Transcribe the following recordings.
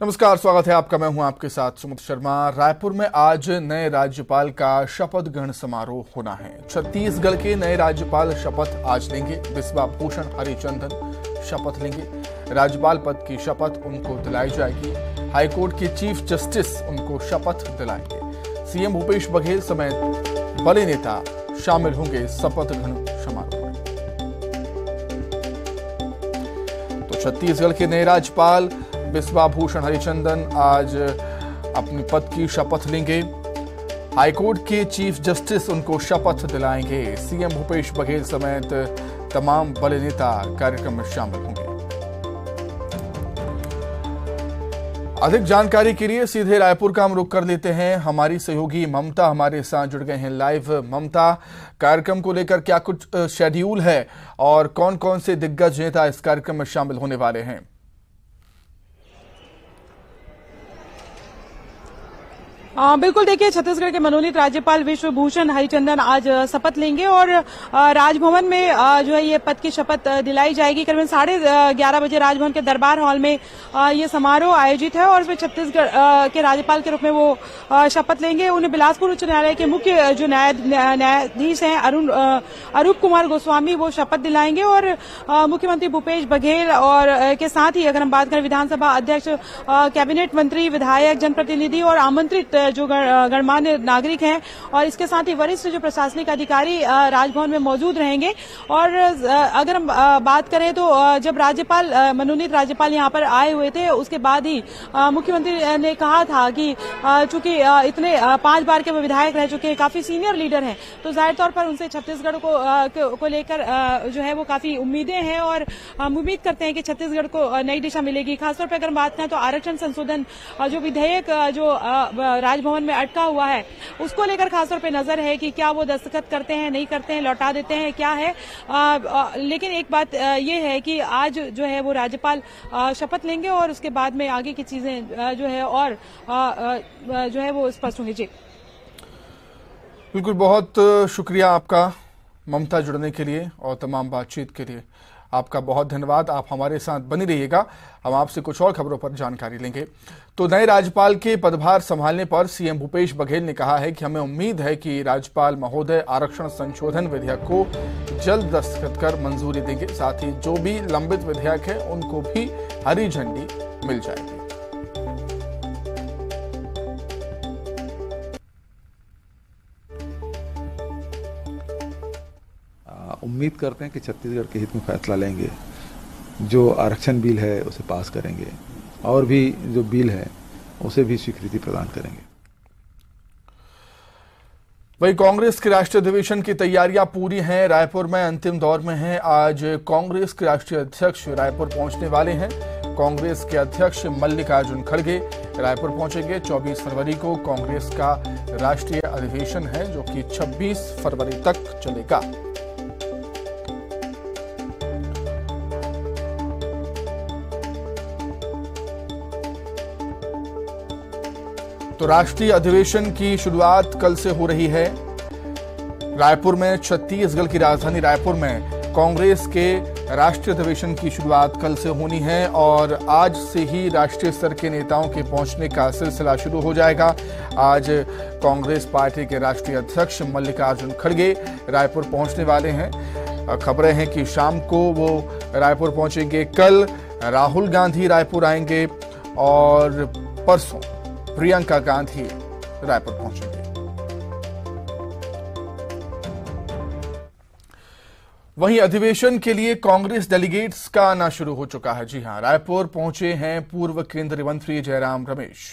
नमस्कार, स्वागत है आपका। मैं हूं आपके साथ सुमित शर्मा। रायपुर में आज नए राज्यपाल का शपथ ग्रहण समारोह होना है। छत्तीसगढ़ के नए राज्यपाल शपथ आज लेंगे। बिस्वा भूषण हरिचंदन शपथ लेंगे। राज्यपाल पद की शपथ उनको दिलाई जाएगी। हाईकोर्ट के चीफ जस्टिस उनको शपथ दिलाएंगे। सीएम भूपेश बघेल समेत बड़े नेता शामिल होंगे शपथ ग्रहण समारोह में। तो छत्तीसगढ़ के नए राज्यपाल बिस्वा भूषण हरिचंदन आज अपने पद की शपथ लेंगे। हाईकोर्ट के चीफ जस्टिस उनको शपथ दिलाएंगे। सीएम भूपेश बघेल समेत तमाम बड़े नेता कार्यक्रम में शामिल होंगे। अधिक जानकारी के लिए सीधे रायपुर का हम रुख कर लेते हैं। हमारी सहयोगी ममता हमारे साथ जुड़ गए हैं लाइव। ममता, कार्यक्रम को लेकर क्या कुछ शेड्यूल है और कौन कौन से दिग्गज नेता इस कार्यक्रम में शामिल होने वाले हैं? बिल्कुल, देखिए, छत्तीसगढ़ के मनोनीत राज्यपाल विश्व भूषण हरिचंदन आज शपथ लेंगे और राजभवन में जो है ये पद की शपथ दिलाई जाएगी। करीबन 11:30 बजे राजभवन के दरबार हॉल में ये समारोह आयोजित है और इसमें छत्तीसगढ़ के राज्यपाल के रूप में वो शपथ लेंगे। उन्हें बिलासपुर उच्च न्यायालय के मुख्य जो न्यायाधीश हैं अरूप कुमार गोस्वामी वो शपथ दिलाएंगे और मुख्यमंत्री भूपेश बघेल और के साथ ही अगर हम बात करें विधानसभा अध्यक्ष, कैबिनेट मंत्री, विधायक, जनप्रतिनिधि और आमंत्रित जो गणमान्य नागरिक हैं और इसके साथ ही वरिष्ठ जो प्रशासनिक अधिकारी राजभवन में मौजूद रहेंगे। और अगर हम बात करें तो जब राज्यपाल मनोनीत राज्यपाल यहां पर आए हुए थे उसके बाद ही मुख्यमंत्री ने कहा था कि चूंकि इतने 5 बार के विधायक रह चुके हैं, काफी सीनियर लीडर हैं, तो जाहिर तौर पर उनसे छत्तीसगढ़ को लेकर जो है वो काफी उम्मीदें हैं और हम उम्मीद करते हैं कि छत्तीसगढ़ को नई दिशा मिलेगी। खासतौर पर अगर बात करें तो आरक्षण संशोधन जो विधेयक जो राजभवन में अटका हुआ है उसको लेकर खासतौर पे नजर है कि क्या वो दस्तखत करते हैं, नहीं करते हैं, लौटा देते हैं, क्या है। लेकिन एक बात ये है कि आज जो है वो राज्यपाल शपथ लेंगे और उसके बाद में आगे की चीजें जो है और जो है वो स्पष्ट होंगी। जी बिल्कुल, बहुत शुक्रिया आपका ममता जुड़ने के लिए और तमाम बातचीत के लिए आपका बहुत धन्यवाद। आप हमारे साथ बनी रहिएगा, हम आपसे कुछ और खबरों पर जानकारी लेंगे। तो नए राज्यपाल के पदभार संभालने पर सीएम भूपेश बघेल ने कहा है कि हमें उम्मीद है कि राज्यपाल महोदय आरक्षण संशोधन विधेयक को जल्द दस्तखत कर मंजूरी देंगे। साथ ही जो भी लंबित विधेयक है उनको भी हरी झंडी मिल जाएगी। उम्मीद करते हैं कि छत्तीसगढ़ के हित में फैसला लेंगे। जो आरक्षण बिल है उसे पास करेंगे और भी जो बिल है उसे भी स्वीकृति प्रदान करेंगे। वही कांग्रेस के राष्ट्रीय अधिवेशन की तैयारियां पूरी हैं, रायपुर में अंतिम दौर में हैं। आज कांग्रेस के राष्ट्रीय अध्यक्ष रायपुर पहुंचने वाले हैं। कांग्रेस के अध्यक्ष मल्लिकार्जुन खड़गे रायपुर पहुंचेंगे। 24 फरवरी को कांग्रेस का राष्ट्रीय अधिवेशन है जो कि 26 फरवरी तक चलेगा। तो राष्ट्रीय अधिवेशन की शुरुआत कल से हो रही है। रायपुर में, छत्तीसगढ़ की राजधानी रायपुर में कांग्रेस के राष्ट्रीय अधिवेशन की शुरुआत कल से होनी है और आज से ही राष्ट्रीय स्तर के नेताओं के पहुंचने का सिलसिला शुरू हो जाएगा। आज कांग्रेस पार्टी के राष्ट्रीय अध्यक्ष मल्लिकार्जुन खड़गे रायपुर पहुंचने वाले हैं। खबरें हैं कि शाम को वो रायपुर पहुंचेंगे। कल राहुल गांधी रायपुर आएंगे और परसों प्रियंका गांधी रायपुर पहुंचेंगे। वहीं अधिवेशन के लिए कांग्रेस डेलीगेट्स का आना शुरू हो चुका है। जी हां, रायपुर पहुंचे हैं पूर्व केंद्रीय मंत्री जयराम रमेश।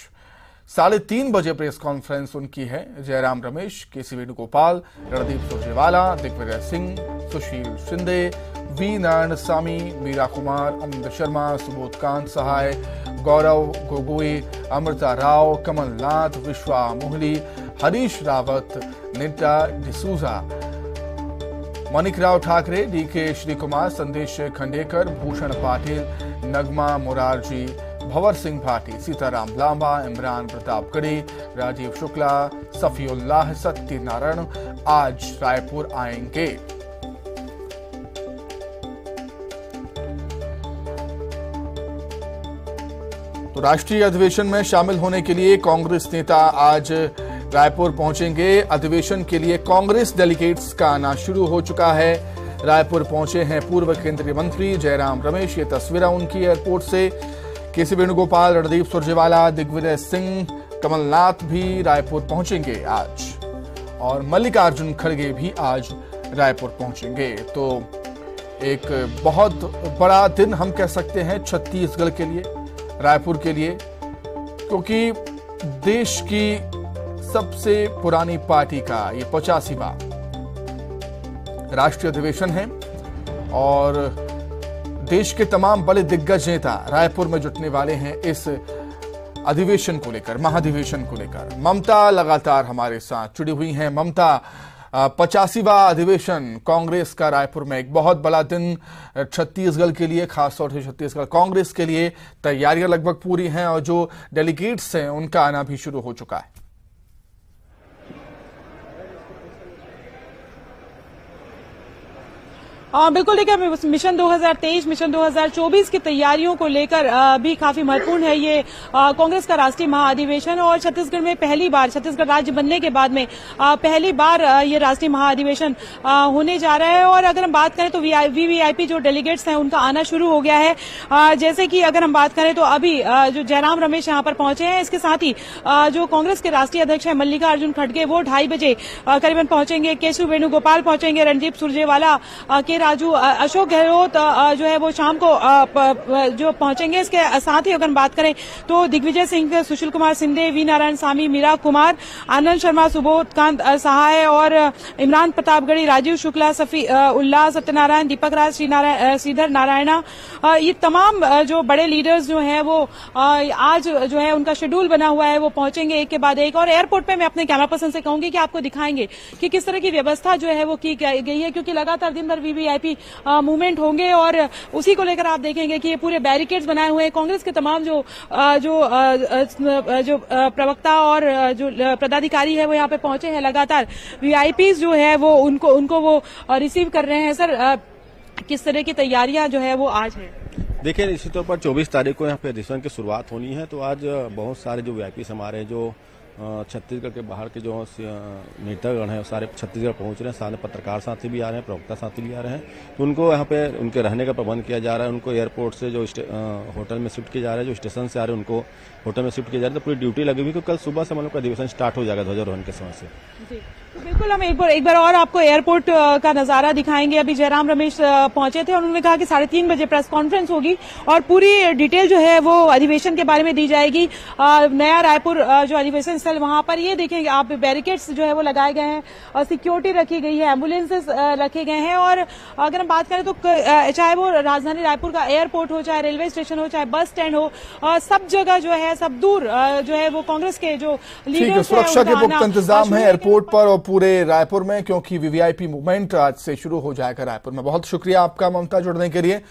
3:30 बजे प्रेस कॉन्फ्रेंस उनकी है। जयराम रमेश, केसी वेणुगोपाल, रणदीप सुरजेवाला, दिग्विजय सिंह, सुशील शिंदे, वी नारायणसामी, मीरा कुमार, अमित शर्मा, सुबोध कांत सहाय, गौरव गोगोई, अमृता राव, कमलनाथ, विश्वा मोहली, हरीश रावत, निड्डा डिसूजा, माणिकराव ठाकरे, डीके श्रीकुमार, संदेश खंडेकर, भूषण पाटिल, नगमा मोरारजी, भंवर सिंह भाटी, सीताराम लांबा, इमरान प्रतापगढ़ी, राजीव शुक्ला, सफीउल्लाह सत्यनारायण आज रायपुर आएंगे। तो राष्ट्रीय अधिवेशन में शामिल होने के लिए कांग्रेस नेता आज रायपुर पहुंचेंगे। अधिवेशन के लिए कांग्रेस डेलीगेट्स का आना शुरू हो चुका है। रायपुर पहुंचे हैं पूर्व केंद्रीय मंत्री जयराम रमेश। ये तस्वीरें उनकी एयरपोर्ट से। केसी वेणुगोपाल, रणदीप सुरजेवाला, दिग्विजय सिंह, कमलनाथ भी रायपुर पहुंचेंगे आज, और मल्लिकार्जुन खड़गे भी आज रायपुर पहुंचेंगे। तो एक बहुत बड़ा दिन हम कह सकते हैं छत्तीसगढ़ के लिए, रायपुर के लिए, क्योंकि देश की सबसे पुरानी पार्टी का ये 85वां राष्ट्रीय अधिवेशन है और देश के तमाम बड़े दिग्गज नेता रायपुर में जुटने वाले हैं इस अधिवेशन को लेकर, महाधिवेशन को लेकर। ममता लगातार हमारे साथ जुड़ी हुई हैं। ममता, 85वां अधिवेशन कांग्रेस का रायपुर में, एक बहुत बड़ा दिन छत्तीसगढ़ के लिए, खासतौर से छत्तीसगढ़ कांग्रेस के लिए। तैयारियां लगभग पूरी हैं और जो डेलीगेट्स हैं उनका आना भी शुरू हो चुका है। बिल्कुल देखिए, मिशन 2023, मिशन 2024 की तैयारियों को लेकर भी काफी महत्वपूर्ण है ये कांग्रेस का राष्ट्रीय महाअधिवेशन। और छत्तीसगढ़ में पहली बार, छत्तीसगढ़ राज्य बनने के बाद में पहली बार ये राष्ट्रीय महाअधिवेशन होने जा रहा है। और अगर हम बात करें तो वीवीआईपी जो डेलीगेट्स हैं उनका आना शुरू हो गया है। जैसे कि अगर हम बात करें तो अभी जो जयराम रमेश यहाँ पर पहुंचे हैं, इसके साथ ही जो कांग्रेस के राष्ट्रीय अध्यक्ष हैं मल्लिकार्जुन खड़गे, वो 2:30 बजे करीबन पहुंचेंगे। केसी वेणुगोपाल पहुंचेंगे, रणदीप सुरजेवाला के राजू, अशोक गहलोत जो है वो शाम को जो पहुंचेंगे। इसके साथ ही अगर बात करें तो दिग्विजय सिंह, सुशील कुमार सिंधे, वी नारायण सामी, मीरा कुमार, आनंद शर्मा, सुबोधकांत सहाय और इमरान प्रतापगढ़ी, राजीव शुक्ला, सफी उल्लाह, सत्यनारायण, दीपक राज, श्रीधर नारायणा, ये तमाम जो बड़े लीडर्स जो हैं वो आज जो है उनका शेड्यूल बना हुआ है, वो पहुंचेंगे एक के बाद एक। और एयरपोर्ट पे मैं अपने कैमरा पर्सन से कहूंगी कि आपको दिखाएंगे कि किस तरह की व्यवस्था जो है वो की गई है, क्योंकि लगातार दिन भर वीवीआईपी मूवमेंट होंगे और उसी को लेकर आप देखेंगे कि ये पूरे बैरिकेड्स बनाए हुए हैं। कांग्रेस के तमाम जो प्रवक्ता और जो पदाधिकारी है वो यहाँ पे पहुंचे हैं। लगातार वीआईपीज जो है वो उनको वो रिसीव कर रहे हैं। सर, किस तरह की तैयारियां जो है वो आज है? देखिए, निश्चित तौर पर 24 तारीख को यहाँ पे अधिवेशन की शुरुआत होनी है, तो आज बहुत सारे जो वीआईपी हमारे हैं, जो छत्तीसगढ़ के बाहर के जो नेतागण हैं, सारे छत्तीसगढ़ पहुंच रहे हैं। सारे पत्रकार साथी भी आ रहे हैं, प्रवक्ता साथी भी आ रहे हैं। तो उनको यहाँ पे उनके रहने का प्रबंध किया जा रहा है। उनको एयरपोर्ट से जो होटल में शिफ्ट किया जा रहा है, जो स्टेशन से आ रहे हैं उनको होटल में शिफ्ट किया जा रहा है। तो पूरी ड्यूटी लगी हुई, क्योंकि कल सुबह से मतलब अधिवेशन स्टार्ट हो जाएगा ध्वजारोहण के समय से। जी, तो बिल्कुल हम एक बार और आपको एयरपोर्ट का नजारा दिखाएंगे। अभी जयराम रमेश पहुंचे थे और उन्होंने कहा कि 3:30 बजे प्रेस कॉन्फ्रेंस होगी और पूरी डिटेल जो है वो अधिवेशन के बारे में दी जाएगी। नया रायपुर जो अधिवेशन स्थल, वहां पर ये देखेंगे आप, बैरिकेड्स जो है वो लगाए गए हैं और सिक्योरिटी रखी गई है, एम्बुलेंसेस रखे गए हैं। और अगर हम बात करें तो चाहे वो राजधानी रायपुर का एयरपोर्ट हो, चाहे रेलवे स्टेशन हो, चाहे बस स्टैंड हो, सब जगह जो है, सब दूर जो है वो कांग्रेस के जो लीडर्स सुरक्षा के पुख्ता इंतजाम है एयरपोर्ट पर और पूरे रायपुर में, क्योंकि वीवीआईपी मूवमेंट आज से शुरू हो जाएगा रायपुर में। बहुत शुक्रिया आपका ममता, जुड़ने के लिए,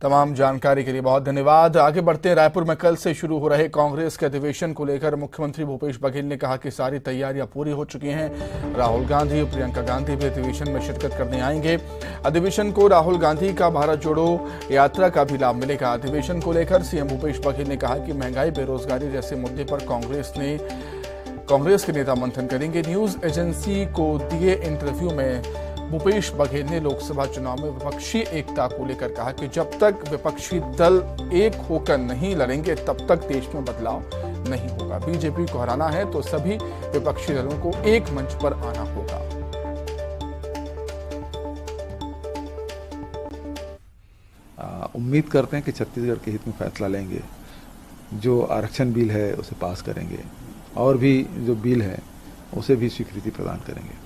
तमाम जानकारी के लिए बहुत धन्यवाद। आगे बढ़ते हैं। रायपुर में कल से शुरू हो रहे कांग्रेस के अधिवेशन को लेकर मुख्यमंत्री भूपेश बघेल ने कहा कि सारी तैयारियां पूरी हो चुकी हैं। राहुल गांधी और प्रियंका गांधी भी अधिवेशन में शिरकत करने आएंगे। अधिवेशन को राहुल गांधी का भारत जोड़ो यात्रा का भी लाभ मिलेगा। अधिवेशन को लेकर सीएम भूपेश बघेल ने कहा कि महंगाई, बेरोजगारी जैसे मुद्दे पर कांग्रेस के नेता मंथन करेंगे। न्यूज एजेंसी को दिए इंटरव्यू में भूपेश बघेल ने लोकसभा चुनाव में विपक्षी एकता को लेकर कहा कि जब तक विपक्षी दल एक होकर नहीं लड़ेंगे तब तक देश में बदलाव नहीं होगा। बीजेपी को हराना है तो सभी विपक्षी दलों को एक मंच पर आना होगा। उम्मीद करते हैं कि छत्तीसगढ़ के हित में फैसला लेंगे। जो आरक्षण बिल है उसे पास करेंगे और भी जो बिल है उसे भी स्वीकृति प्रदान करेंगे।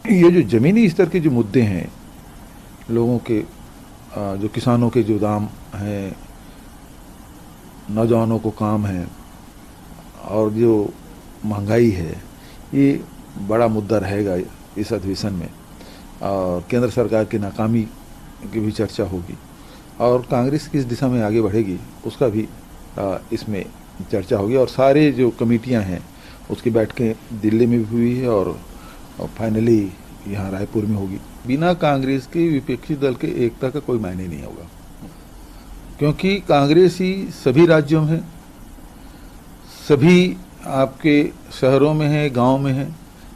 ये जो जमीनी स्तर के जो मुद्दे हैं, लोगों के जो किसानों के जो दाम हैं, नौजवानों को काम है और जो महंगाई है, ये बड़ा मुद्दा रहेगा इस अधिवेशन में। और केंद्र सरकार की नाकामी की भी चर्चा होगी और कांग्रेस किस दिशा में आगे बढ़ेगी उसका भी इसमें चर्चा होगी। और सारे जो कमेटियां हैं उसकी बैठकें दिल्ली में भी हुई है और फाइनली यहाँ रायपुर में होगी। बिना कांग्रेस के विपक्षी दल के एकता का कोई मायने नहीं होगा, क्योंकि कांग्रेस ही सभी राज्यों में सभी आपके शहरों में है, गांव में है।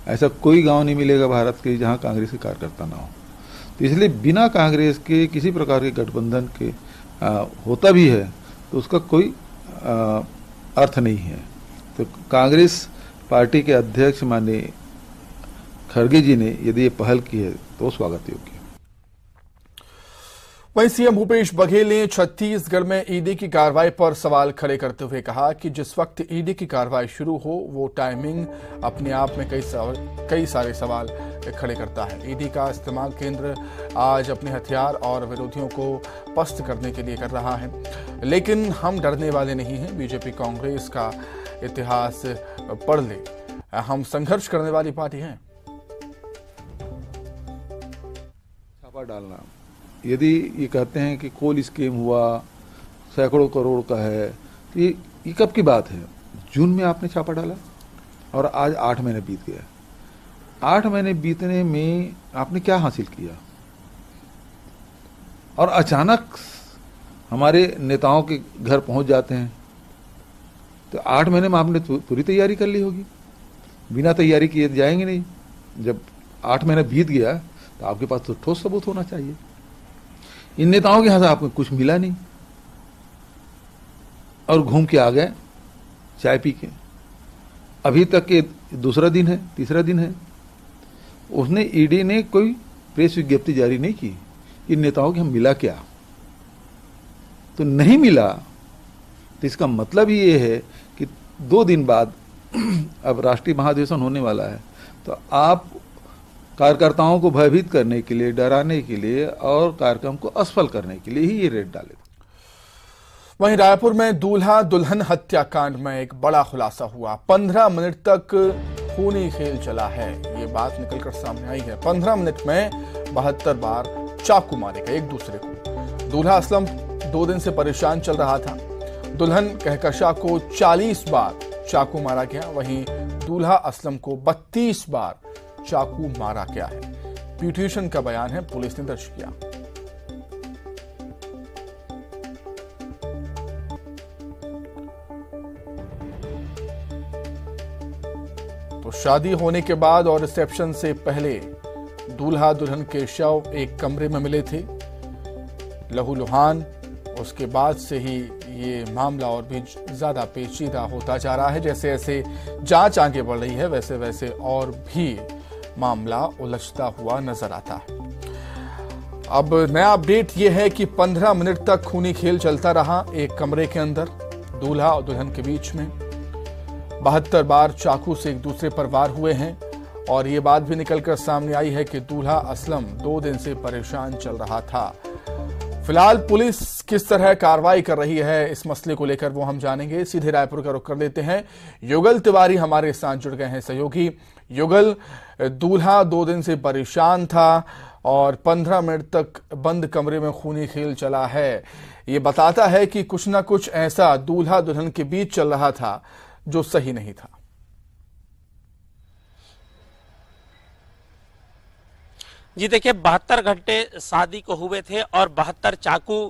ऐसा कोई गांव नहीं मिलेगा भारत के जहां कांग्रेस के कार्यकर्ता ना हो। तो इसलिए बिना कांग्रेस के किसी प्रकार के गठबंधन के होता भी है तो उसका कोई अर्थ नहीं है। तो कांग्रेस पार्टी के अध्यक्ष माननीय खड़गे जी ने यदि ये पहल की है तो स्वागत योग्य है। वहीं सीएम भूपेश बघेल ने छत्तीसगढ़ में ईडी की कार्रवाई पर सवाल खड़े करते हुए कहा कि जिस वक्त ईडी की कार्रवाई शुरू हो वो टाइमिंग अपने आप में कई सारे सवाल खड़े करता है। ईडी का इस्तेमाल केंद्र आज अपने हथियार और विरोधियों को पस्त करने के लिए कर रहा है, लेकिन हम डरने वाले नहीं हैं। बीजेपी कांग्रेस का इतिहास पढ़ ले, हम संघर्ष करने वाली पार्टी हैं। छापा डालना, यदि ये कहते हैं कि कोल स्कीम हुआ सैकड़ों करोड़ का है तो ये कब की बात है? जून में आपने छापा डाला और आज 8 महीने बीत गया। 8 महीने बीतने में आपने क्या हासिल किया? और अचानक हमारे नेताओं के घर पहुंच जाते हैं तो 8 महीने में आपने पूरी तैयारी कर ली होगी। बिना तैयारी किए जाएंगे नहीं। जब 8 महीने बीत गया तो आपके पास तो ठोस सबूत होना चाहिए। इन नेताओं के यहां से आपको कुछ मिला नहीं और घूम के आ गए चाय पी के। अभी तक के दूसरा दिन है, तीसरा दिन है, उसने ईडी ने कोई प्रेस विज्ञप्ति जारी नहीं की। इन नेताओं के हम मिला क्या? तो नहीं मिला तो इसका मतलब ये है कि 2 दिन बाद अब राष्ट्रीय महाधिवेशन होने वाला है तो आप कार्यकर्ताओं को भयभीत करने के लिए, डराने के लिए और कार्यक्रम को असफल करने के लिए ही ये रेड डाले। वहीं रायपुर में दूल्हा दुल्हन हत्याकांड में एक बड़ा खुलासा हुआ। 15 मिनट तक खूनी खेल चला है, ये बात निकलकर सामने आई है। 15 मिनट में 72 बार चाकू मारे गए एक दूसरे को। दूल्हा असलम 2 दिन से परेशान चल रहा था। दुल्हन कहकशा को 40 बार चाकू मारा गया। वहीं दूल्हा असलम को 32 बार चाकू मारा गया है। पिटीशन का बयान है, पुलिस ने दर्ज किया। तो शादी होने के बाद और रिसेप्शन से पहले दूल्हा दुल्हन के शव एक कमरे में मिले थे, लहूलुहान। उसके बाद से ही ये मामला और भी ज्यादा पेचीदा होता जा रहा है। जैसे जैसे जांच आगे बढ़ रही है वैसे वैसे और भी मामला उलझता हुआ नजर आता है। अब नया अपडेट यह है कि 15 मिनट तक खूनी खेल चलता रहा एक कमरे के अंदर, दूल्हा और दुल्हन के बीच में। 72 बार चाकू से एक दूसरे पर वार हुए हैं और ये बात भी निकलकर सामने आई है कि दूल्हा असलम 2 दिन से परेशान चल रहा था। फिलहाल पुलिस किस तरह कार्रवाई कर रही है इस मसले को लेकर वो हम जानेंगे। सीधे रायपुर का रुख कर लेते हैं। युगल तिवारी हमारे साथ जुड़ गए हैं सहयोगी। युगल, दूल्हा 2 दिन से परेशान था और 15 मिनट तक बंद कमरे में खूनी खेल चला है। ये बताता है कि कुछ ना कुछ ऐसा दूल्हा दुल्हन के बीच चल रहा था जो सही नहीं था। जी देखिए, 72 घंटे शादी को हुए थे और 72 चाकू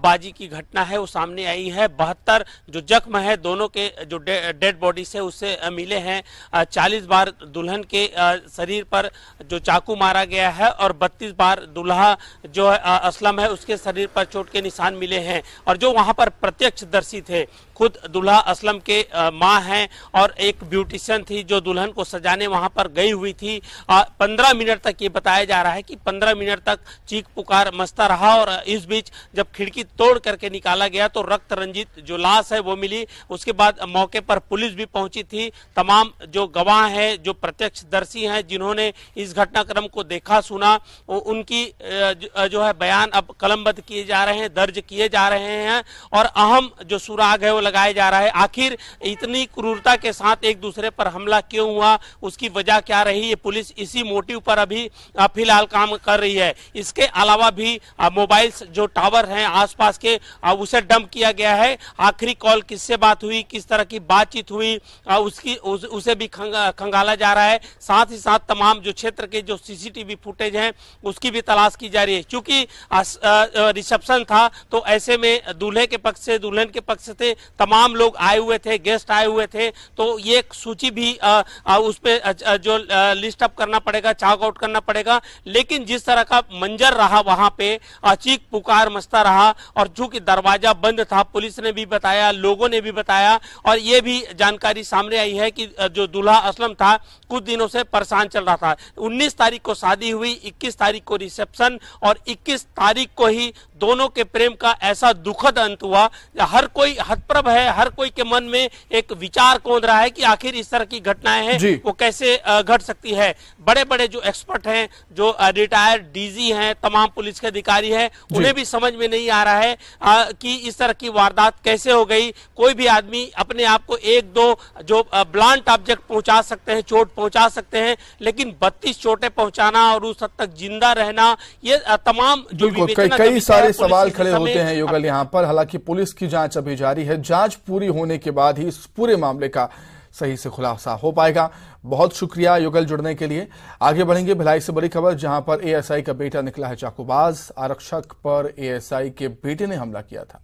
बाजी की घटना है वो सामने आई है। 72 जो जख्म है दोनों के जो डेड बॉडी से उससे मिले हैं। 40 बार दुल्हन के शरीर पर जो चाकू मारा गया है और 32 बार दूल्हा जो असलम है उसके शरीर पर चोट के निशान मिले हैं। और जो वहां पर प्रत्यक्षदर्शी थे, खुद दूल्हा असलम के माँ हैं और एक ब्यूटिशियन थी जो दुल्हन को सजाने वहां पर गई हुई थी। 15 मिनट तक ये बताया जा रहा है कि 15 मिनट तक चीख पुकार मचता रहा और इस बीच जब खिड़की तोड़ करके निकाला गया तो रक्त रंजित जो लाश है वो मिली। उसके बाद मौके पर पुलिस भी पहुंची थी। तमाम जो गवाह हैं, जो प्रत्यक्षदर्शी हैं, जिन्होंने इस घटनाक्रम को देखा सुना, उनकी जो है बयान अब कलमबद्ध किए जा रहे हैं, दर्ज किए जा रहे हैं और अहम जो सुराग है वो लगाया जा रहा है। आखिर इतनी क्रूरता के साथ एक दूसरे पर हमला क्यों हुआ, उसकी वजह क्या रही, ये पुलिस इसी मोटिव पर अभी फिलहाल काम कर रही है। इसके अलावा भी मोबाइल जो टावर हैं आसपास के उसे डंप किया गया है। आखिरी कॉल किससे बात हुई, किस तरह की बातचीत हुई, उसे भी खंगाला जा रहा है। साथ ही साथ तमाम जो क्षेत्र के जो सीसीटीवी फुटेज हैं उसकी भी तलाश की जा रही है। क्योंकि रिसेप्शन था तो ऐसे में दूल्हे के पक्ष से, दुल्हन के पक्ष से तमाम लोग आए हुए थे, गेस्ट आए हुए थे, तो ये एक सूची भी उस पे जो लिस्ट अप करना पड़ेगा, चॉक आउट करना पड़ेगा। लेकिन जिस तरह का मंजर रहा वहां पे, चीख पुकार मचता रहा, और चूंकि दरवाजा बंद था, पुलिस ने भी बताया, लोगों ने भी बताया, और ये भी जानकारी सामने आई है कि जो दूल्हा असलम था कुछ दिनों से परेशान चल रहा था। 19 तारीख को शादी हुई, 21 तारीख को रिसेप्शन, और 21 तारीख को ही दोनों के प्रेम का ऐसा दुखद अंत हुआ। हर कोई हतप्रभ है, हर कोई के मन में एक विचार कौंध रहा है कि आखिर इस तरह की घटनाएं हैं वो कैसे घट सकती है। बड़े बड़े जो एक्सपर्ट हैं, जो रिटायर्ड डीजी हैं, तमाम पुलिस के अधिकारी हैं, उन्हें भी समझ में नहीं आ रहा है कि इस तरह की वारदात कैसे हो गई। कोई भी आदमी अपने आप को एक दो जो ब्लांट ऑब्जेक्ट पहुंचा सकते हैं, चोट पहुंचा सकते हैं, लेकिन 32 चोटें पहुंचाना और उस हद तक जिंदा रहना, ये तमाम जो कई सारे सवाल खड़े होते हैं युगल यहाँ पर। हालांकि पुलिस की जांच अभी जारी है, जांच पूरी होने के बाद ही इस पूरे मामले का सही से खुलासा हो पाएगा। बहुत शुक्रिया युगल जुड़ने के लिए। आगे बढ़ेंगे भिलाई से बड़ी खबर, जहां पर एएसआई का बेटा निकला है चाकूबाज। आरक्षक पर एएसआई के बेटे ने हमला किया था।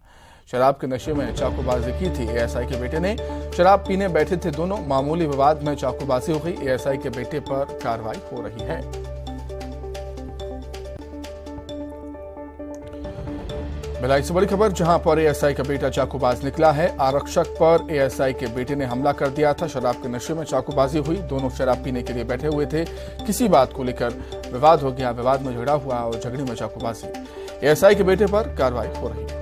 शराब के नशे में चाकूबाजी की थी एएसआई के बेटे ने। शराब पीने बैठे थे दोनों, मामूली विवाद में चाकूबाजी हो गई। एएसआई के बेटे पर कार्रवाई हो रही है। भिलाई से बड़ी खबर, जहां पर एएसआई का बेटा चाकूबाज निकला है। आरक्षक पर एएसआई के बेटे ने हमला कर दिया था। शराब के नशे में चाकूबाजी हुई, दोनों शराब पीने के लिए बैठे हुए थे। किसी बात को लेकर विवाद हो गया, विवाद में झगड़ा हुआ और झगड़े में चाकूबाजी। एएसआई के बेटे पर कार्रवाई हो रही है।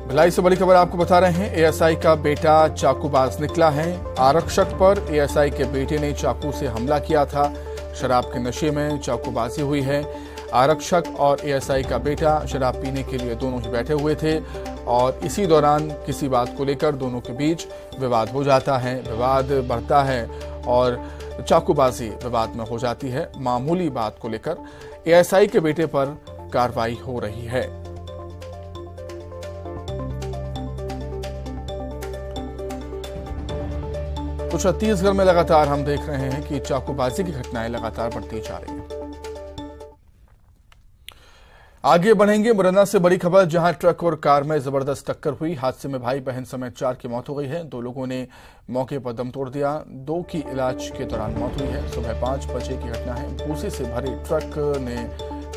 भिलाई से बड़ी खबर आपको बता रहे हैं, एएसआई का बेटा चाकूबाज निकला है। आरक्षक पर एएसआई के बेटे ने चाकू से हमला किया था। शराब के नशे में चाकूबाजी हुई है। आरक्षक और एएसआई का बेटा शराब पीने के लिए दोनों ही बैठे हुए थे और इसी दौरान किसी बात को लेकर दोनों के बीच विवाद हो जाता है। विवाद बढ़ता है और चाकूबाजी विवाद में हो जाती है। मामूली बात को लेकर एएसआई के बेटे पर कार्रवाई हो रही है। तो छत्तीसगढ़ में लगातार हम देख रहे हैं कि चाकूबाजी की घटनाएं लगातार बढ़ती जा रही हैं। आगे बढ़ेंगे मुरैना से बड़ी खबर, जहां ट्रक और कार में जबरदस्त टक्कर हुई। हादसे में भाई बहन समेत 4 की मौत हो गई है। 2 लोगों ने मौके पर दम तोड़ दिया, 2 की इलाज के दौरान मौत हुई है। सुबह 5 बजे की घटना है। भूसे से भरे ट्रक ने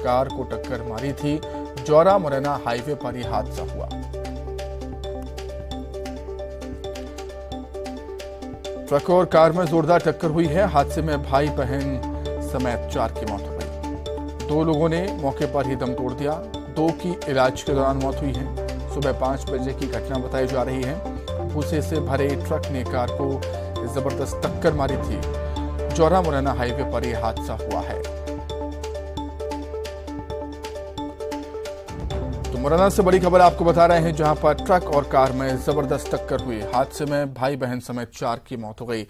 कार को टक्कर मारी थी। जौरा मुरैना हाईवे पर यह हादसा हुआ। ट्रक और कार में जोरदार टक्कर हुई है। हादसे में भाई बहन समेत 4 की मौत हो गई। 2 लोगों ने मौके पर ही दम तोड़ दिया, 2 की इलाज के दौरान मौत हुई है। सुबह 5 बजे की घटना बताई जा रही है। भूसे से भरे ट्रक ने कार को जबरदस्त टक्कर मारी थी। जौरा मुरैना हाईवे पर यह हादसा हुआ है। मुरैना से बड़ी खबर आपको बता रहे हैं, जहां पर ट्रक और कार में जबरदस्त टक्कर हुई। हादसे में भाई बहन समेत 4 की मौत हो गई।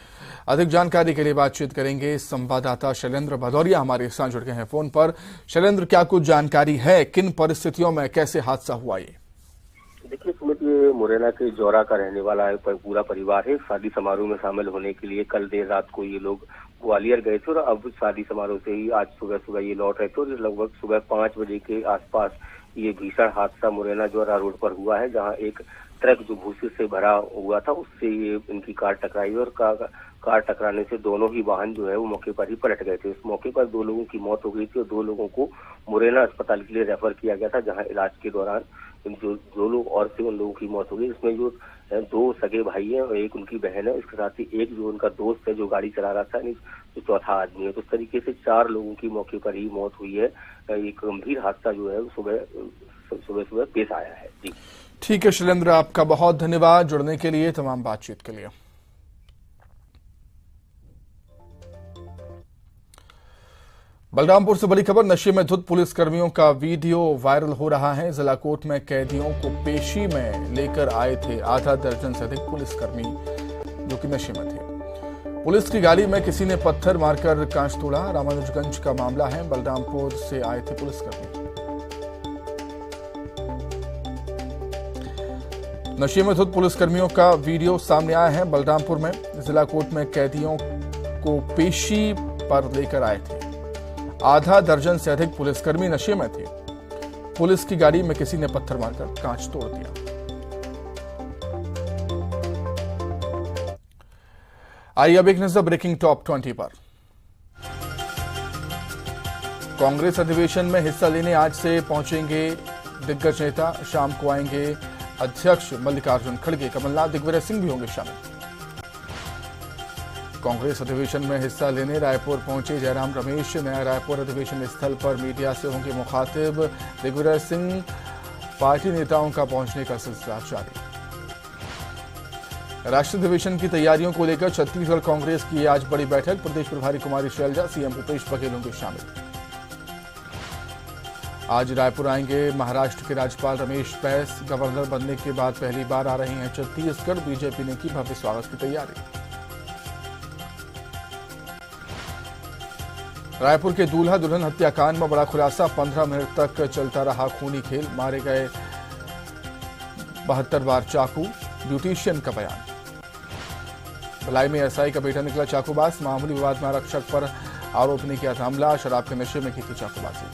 अधिक जानकारी के लिए बातचीत करेंगे संवाददाता शैलेंद्र भदौरिया हमारे साथ जुड़ गए हैं फोन पर। शैलेंद्र, क्या कुछ जानकारी है, किन परिस्थितियों में कैसे हादसा हुआ ये? देखिए सुमित, ये मुरैना के जौरा का रहने वाला है, पूरा परिवार है। शादी समारोह में शामिल होने के लिए कल देर रात को ये लोग ग्वालियर गए थे और अब शादी समारोह से ही आज सुबह ये लौट रहे थे। और लगभग सुबह 5 बजे के आसपास ये भीषण हादसा मुरैना जौरा रोड पर हुआ है, जहां एक ट्रक जो भूसे से भरा हुआ था उससे ये इनकी कार टकराई और कार टकराने से दोनों ही वाहन जो है वो मौके पर ही पलट गए थे। इस मौके पर 2 लोगों की मौत हो गई थी और 2 लोगों को मुरैना अस्पताल के लिए रेफर किया गया था, जहां इलाज के दौरान जो लोग और थे उन लोगों की मौत हो गई। इसमें जो 2 सगे भाई हैं और एक उनकी बहन है, इसके साथ ही एक जो उनका दोस्त है जो गाड़ी चला रहा था, जो चौथा आदमी है। तो इस तरीके से 4 लोगों की मौके पर ही मौत हुई है। एक गंभीर हादसा जो है सुबह पेश आया है। जी ठीक है शैलेंद्र, आपका बहुत धन्यवाद जुड़ने के लिए, तमाम बातचीत के लिए। बलरामपुर से बड़ी खबर, नशे में धुत पुलिस कर्मियों का वीडियो वायरल हो रहा है। जिला कोर्ट में कैदियों को पेशी में लेकर आए थे आधा दर्जन से अधिक पुलिसकर्मी जो कि नशे में थे। पुलिस की गाड़ी में किसी ने पत्थर मारकर कांच तोड़ा। रामानुजगंज का मामला है। बलरामपुर से आए थे पुलिसकर्मी। नशे में धुत पुलिसकर्मियों का वीडियो सामने आया है। बलरामपुर में जिला कोर्ट में कैदियों को पेशी पर लेकर आए थे। आधा दर्जन से अधिक पुलिसकर्मी नशे में थे। पुलिस की गाड़ी में किसी ने पत्थर मारकर कांच तोड़ दिया। आइए अब एक नजर ब्रेकिंग टॉप 20 पर। कांग्रेस अधिवेशन में हिस्सा लेने आज से पहुंचेंगे दिग्गज नेता। शाम को आएंगे अध्यक्ष मल्लिकार्जुन खड़गे, कमलनाथ, दिग्विजय सिंह भी होंगे शामिल। कांग्रेस अधिवेशन में हिस्सा लेने रायपुर पहुंचे जयराम रमेश। नया रायपुर अधिवेशन स्थल पर मीडिया से होंगे मुखातिब। दिग्विजय सिंह, पार्टी नेताओं का पहुंचने का सिलसिला जारी। राष्ट्रीय अधिवेशन की तैयारियों को लेकर छत्तीसगढ़ कांग्रेस की आज बड़ी बैठक। प्रदेश प्रभारी कुमारी शैलजा, सीएम भूपेश बघेल होंगे शामिल। आज रायपुर आएंगे महाराष्ट्र के राज्यपाल रमेश बैस। गवर्नर बनने के बाद पहली बार आ रहे हैं छत्तीसगढ़। बीजेपी ने की भव्य स्वागत की तैयारी। रायपुर के दूल्हा दुल्हन हत्याकांड में बड़ा खुलासा। 15 मिनट तक चलता रहा खूनी खेल। मारे गए 72 बार चाकू। ब्यूटिशियन का बयान। भिलाई में एसआई का बेटा निकला चाकूबाज। मामूली विवाद में आरक्षक पर आरोपी ने किया था हमला। शराब के नशे में की थी चाकूबाजी।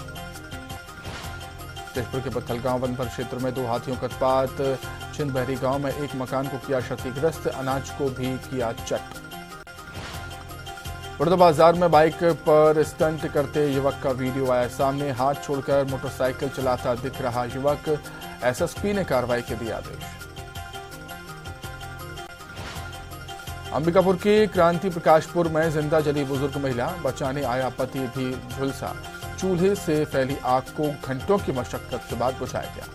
जशपुर के पत्थलगांव वन पर क्षेत्र में 2 हाथियों का उत्पात। छिंदबहरी गांव में एक मकान को किया क्षतिग्रस्त। अनाज को भी किया चट। बड़ौदा बाजार में बाइक पर स्टंट करते युवक का वीडियो आया सामने। हाथ छोड़कर मोटरसाइकिल चलाता दिख रहा युवक। एसएसपी ने कार्रवाई के दिए आदेश। अंबिकापुर के क्रांति प्रकाशपुर में जिंदा जली बुजुर्ग महिला। बचाने आया पति भी झुलसा। चूल्हे से फैली आग को घंटों की मशक्कत के बाद बुझाया गया।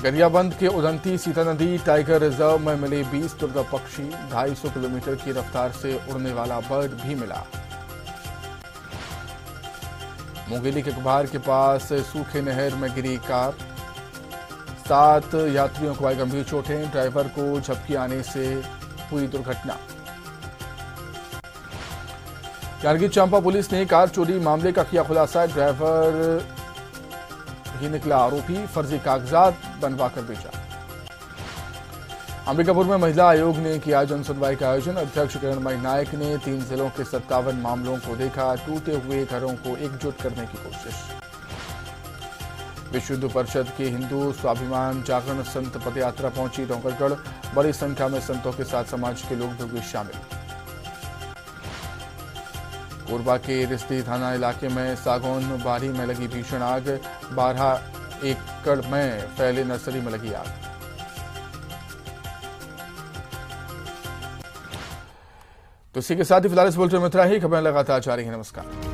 गरियाबंद के उदंती सीता नदी टाइगर रिजर्व में मिले 20 दुर्लभ पक्षी। 250 किलोमीटर की रफ्तार से उड़ने वाला बर्ड भी मिला। मुंगेली के कुभार के पास सूखे नहर में गिरी कार। 7 यात्रियों को आई गंभीर चोटें। ड्राइवर को झपकी आने से हुई दुर्घटना। जांजगीर चांपा पुलिस ने कार चोरी मामले का किया खुलासा। ड्राइवर ही निकला आरोपी। फर्जी कागजात बनवाकर बेचा। अंबिकापुर में महिला आयोग ने किया जन सुनवाई का आयोजन। अध्यक्ष किरणमयी नायक ने 3 जिलों के 57 मामलों को देखा। टूटे हुए घरों को एकजुट करने की कोशिश। विश्व हिंदू परिषद की हिंदू स्वाभिमान जागरण संत पदयात्रा पहुंची डोंगरगढ़। बड़ी संख्या में संतों के साथ समाज के लोग भी हुए शामिल। कोरबा के रिश्ती थाना इलाके में सागौन बारी में लगी भीषण आग। 12 एकड़ में फैले नर्सरी में लगी आग। तो इसी के साथ ही फिलहाल इस बुलेटिन में इतना ही। खबरें लगातार जारी हैं। नमस्कार।